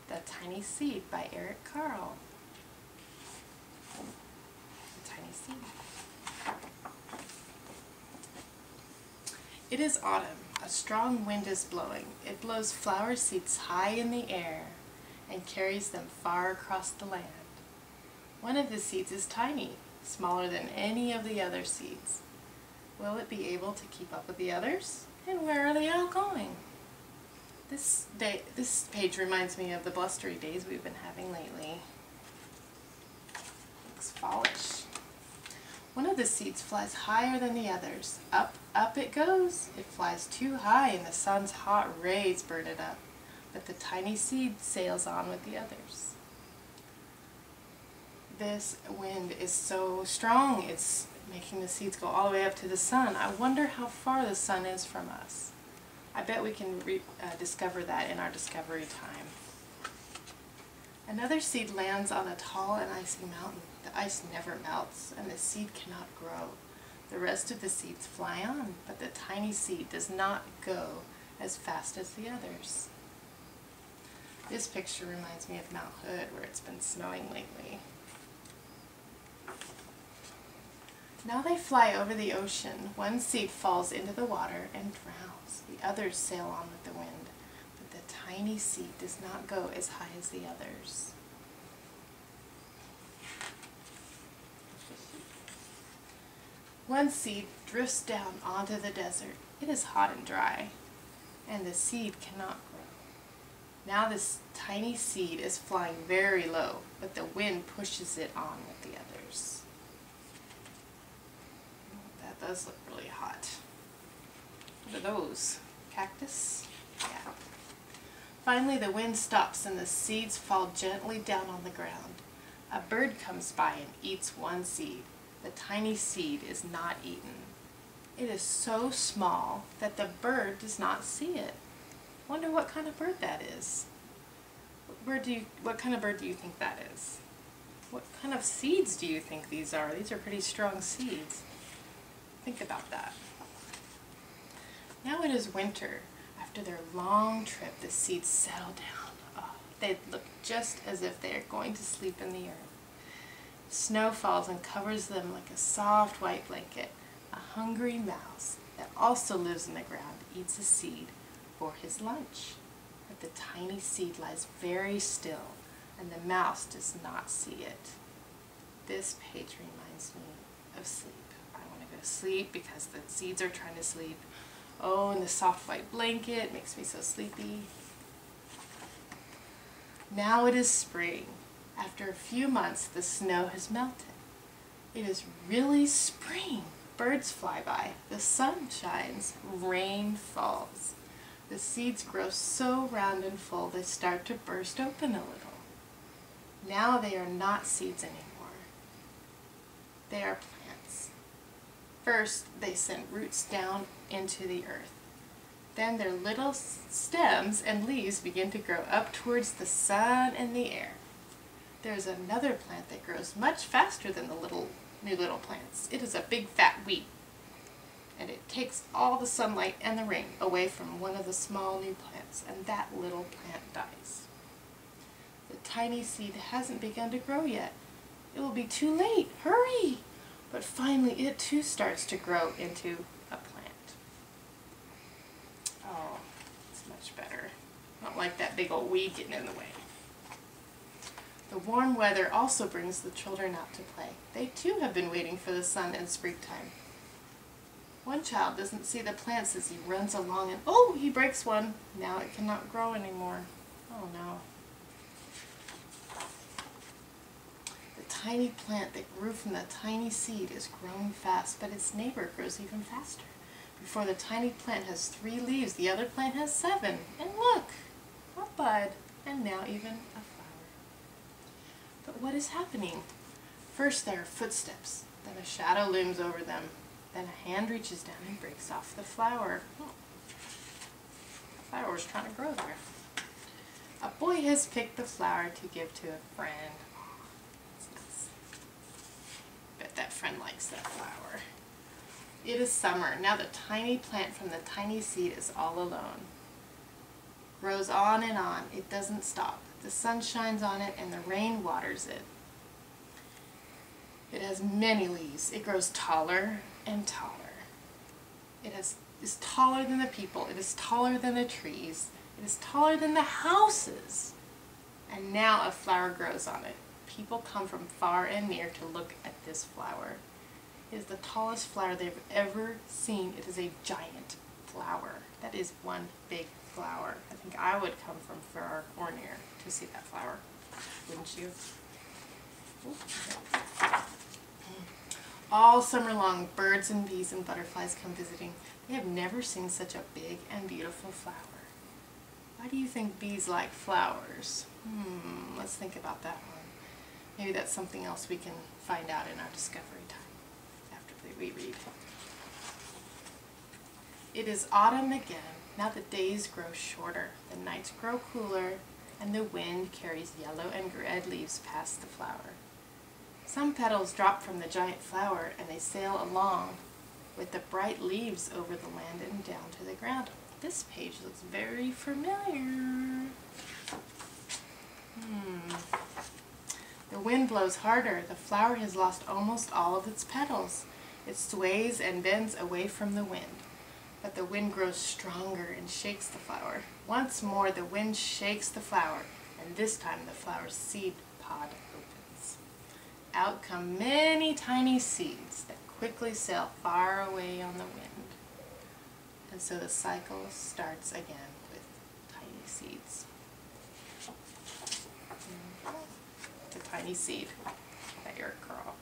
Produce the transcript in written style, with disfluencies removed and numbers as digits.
The Tiny Seed by Carle. The Tiny Seed. It is autumn. A strong wind is blowing. It blows flower seeds high in the air and carries them far across the land. One of the seeds is tiny, smaller than any of the other seeds. Will it be able to keep up with the others? And where are they all going? This page reminds me of the blustery days we've been having lately. Looks fallish. One of the seeds flies higher than the others. Up, up it goes. It flies too high and the sun's hot rays burn it up. But the tiny seed sails on with the others. This wind is so strong, it's making the seeds go all the way up to the sun. I wonder how far the sun is from us. I bet we can discover that in our discovery time. Another seed lands on a tall and icy mountain. The ice never melts, and the seed cannot grow. The rest of the seeds fly on, but the tiny seed does not go as fast as the others. This picture reminds me of Mount Hood, where it's been snowing lately. Now they fly over the ocean. One seed falls into the water and drowns. The others sail on with the wind, but the tiny seed does not go as high as the others. One seed drifts down onto the desert. It is hot and dry, and the seed cannot grow. Now this tiny seed is flying very low, but the wind pushes it on with the others. That does look really hot. What are those? Cactus? Yeah. Finally the wind stops and the seeds fall gently down on the ground. A bird comes by and eats one seed. The tiny seed is not eaten. It is so small that the bird does not see it. Wonder what kind of bird that is. What kind of bird do you think that is? What kind of seeds do you think these are? These are pretty strong seeds. Think about that. Now it is winter. After their long trip, the seeds settle down. Oh, they look just as if they are going to sleep in the earth. Snow falls and covers them like a soft white blanket. A hungry mouse that also lives in the ground eats a seed for his lunch. But the tiny seed lies very still, and the mouse does not see it. This page reminds me of sleep. I want to go to sleep because the seeds are trying to sleep. Oh, and the soft white blanket makes me so sleepy. Now it is spring. After a few months, the snow has melted. It is really spring. Birds fly by. The sun shines. Rain falls. The seeds grow so round and full they start to burst open a little. Now they are not seeds anymore. They are plants. First, they send roots down into the earth. Then their little stems and leaves begin to grow up towards the sun and the air. There's another plant that grows much faster than the new little plants. It is a big fat weed, and it takes all the sunlight and the rain away from one of the small new plants, and that little plant dies. The tiny seed hasn't begun to grow yet. It will be too late. Hurry! But finally it too starts to grow into a plant. Oh, it's much better. I don't like that big old weed getting in the way. The warm weather also brings the children out to play. They too have been waiting for the sun and springtime. One child doesn't see the plants as he runs along and oh, he breaks one. Now it cannot grow anymore. Oh no. The tiny plant that grew from the tiny seed is growing fast, but its neighbor grows even faster. Before the tiny plant has 3 leaves, the other plant has 7. And look, a bud, and now even a flower. But what is happening? First there are footsteps, then a shadow looms over them, then a hand reaches down and breaks off the flower. Oh. The flower was trying to grow there. A boy has picked the flower to give to a friend. Oh, that's nice. Bet that friend likes that flower. It is summer. Now the tiny plant from the tiny seed is all alone. grows on and on. It doesn't stop. The sun shines on it and the rain waters it. It has many leaves. It grows taller and taller. It is taller than the people. It is taller than the trees. It is taller than the houses. And now a flower grows on it. People come from far and near to look at this flower. It is the tallest flower they've ever seen. It is a giant flower. That is one big flower. I think I would come from far or near to see that flower. Wouldn't you? All summer long, birds and bees and butterflies come visiting. They have never seen such a big and beautiful flower. Why do you think bees like flowers? Let's think about that one. Maybe that's something else we can find out in our discovery time after we read. It is autumn again. Now the days grow shorter, the nights grow cooler, and the wind carries yellow and red leaves past the flower. Some petals drop from the giant flower and they sail along with the bright leaves over the land and down to the ground. This page looks very familiar. The wind blows harder. The flower has lost almost all of its petals. It sways and bends away from the wind. But the wind grows stronger and shakes the flower. Once more the wind shakes the flower, and this time the flower's seed pod opens. Out come many tiny seeds that quickly sail far away on the wind. And so the cycle starts again with tiny seeds. The tiny seed that you're Carle.